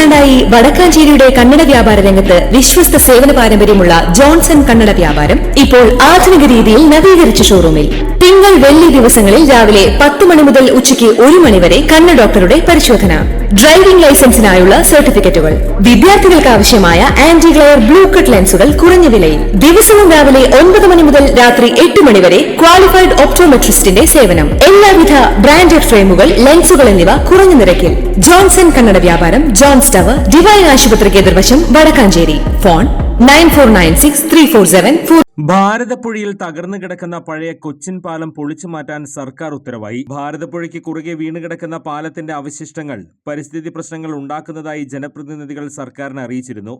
നൂറ്റാണ്ടായി വടക്കാഞ്ചേരിയുടെ കന്നഡ വ്യാപാര രംഗത്ത് വിശ്വസ്ത സേവന പാരമ്പര്യമുള്ള ജോൺസൺ കന്നഡ വ്യാപാരം ഇപ്പോൾ ആധുനിക രീതിയിൽ നവീകരിച്ച ഷോറൂമിൽ തിങ്കൾ വെള്ളി ദിവസങ്ങളിൽ രാവിലെ 10 മണി മുതൽ ഉച്ചയ്ക്ക് 1 മണി വരെ കണ്ണ് ഡോക്ടറുടെ പരിശോധന, ഡ്രൈവിംഗ് ലൈസൻസിനായുള്ള സർട്ടിഫിക്കറ്റുകൾ, വിദ്യാർത്ഥികൾക്ക് ആവശ്യമായ ആന്റി ഗ്ലെയർ ബ്ലൂ കട്ട് ലെൻസുകൾ കുറഞ്ഞ വിലയിൽ, ദിവസവും രാവിലെ 9 മണി മുതൽ രാത്രി 8 മണി വരെ ക്വാളിഫൈഡ് ഒപ്റ്റോമെട്രിസ്റ്റിന്റെ സേവനം, എല്ലാവിധ ബ്രാൻഡഡ് ഫ്രെയിമുകൾ, ലെൻസുകൾ എന്നിവ കുറഞ്ഞ നിരക്കിൽ. ജോൺസൺ കന്നഡ വ്യാപാരം, ജോൺസ് ടവർ, ഡിവൈൻ ആശുപത്രിക്ക് എതിർവശം, വടക്കാഞ്ചേരി. ഫോൺ 94963474. ഭാരതപ്പുഴയിൽ തകർന്നു കിടക്കുന്ന പഴയ കൊച്ചിൻ പാലം പൊളിച്ചു മാറ്റാൻ സർക്കാർ ഉത്തരവായി. ഭാരതപ്പുഴയ്ക്ക് കുറുകെ വീണുകിടക്കുന്ന പാലത്തിന്റെ അവശിഷ്ടങ്ങൾ പരിസ്ഥിതി പ്രശ്നങ്ങൾ ഉണ്ടാക്കുന്നതായി ജനപ്രതിനിധികൾ സർക്കാരിനെ അറിയിച്ചിരുന്നു.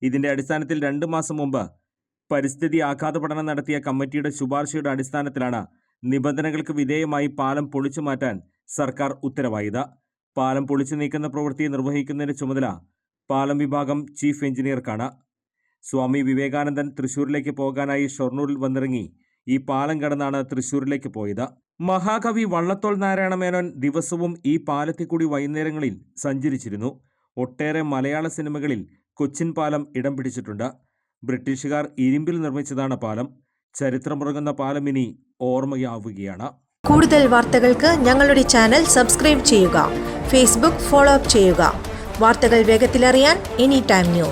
ഇതിന്റെ അടിസ്ഥാനത്തിൽ 2 മാസം മുമ്പ് പരിസ്ഥിതി ആഘാത പഠനം നടത്തിയ കമ്മിറ്റിയുടെ ശുപാർശയുടെ അടിസ്ഥാനത്തിലാണ് നിബന്ധനകൾക്ക് വിധേയമായി പാലം പൊളിച്ചു മാറ്റാൻ സർക്കാർ ഉത്തരവായത്. പാലം പൊളിച്ചു നീക്കുന്ന പ്രവൃത്തി നിർവഹിക്കുന്നതിന്റെ ചുമതല പാലം വിഭാഗം ചീഫ് എഞ്ചിനീയർക്കാണ്. സ്വാമി വിവേകാനന്ദൻ തൃശൂരിലേക്ക് പോകാനായി ഷൊർണൂരിൽ വന്നിറങ്ങി ഈ പാലം കടന്നാണ് തൃശൂരിലേക്ക് പോയത്. മഹാകവി വള്ളത്തോൾ നാരായണ മേനോൻ ദിവസവും ഈ പാലത്തിൽ കൂടി വൈകുന്നേരങ്ങളിൽ സഞ്ചരിച്ചിരുന്നു. ഒട്ടേറെ മലയാള സിനിമകളിൽ കൊച്ചിൻ പാലം ഇടം പിടിച്ചിട്ടുണ്ട്. ബ്രിട്ടീഷുകാർ ഇരുമ്പിൽ നിർമ്മിച്ചതാണ് പാലം. ചരിത്രമുറങ്ങുന്ന പാലം ഇനി ഓർമ്മയാവുകയാണ്. കൂടുതൽ വാർത്തകൾക്ക് ഞങ്ങളുടെ ചാനൽ സബ്സ്ക്രൈബ് ചെയ്യുക. ഫേസ്ബുക്ക് ഫോളോ അപ്പ് ചെയ്യുക. വാർത്തകൾ വേഗത്തിലറിയാൻ എനി ടൈം ന്യൂസ്.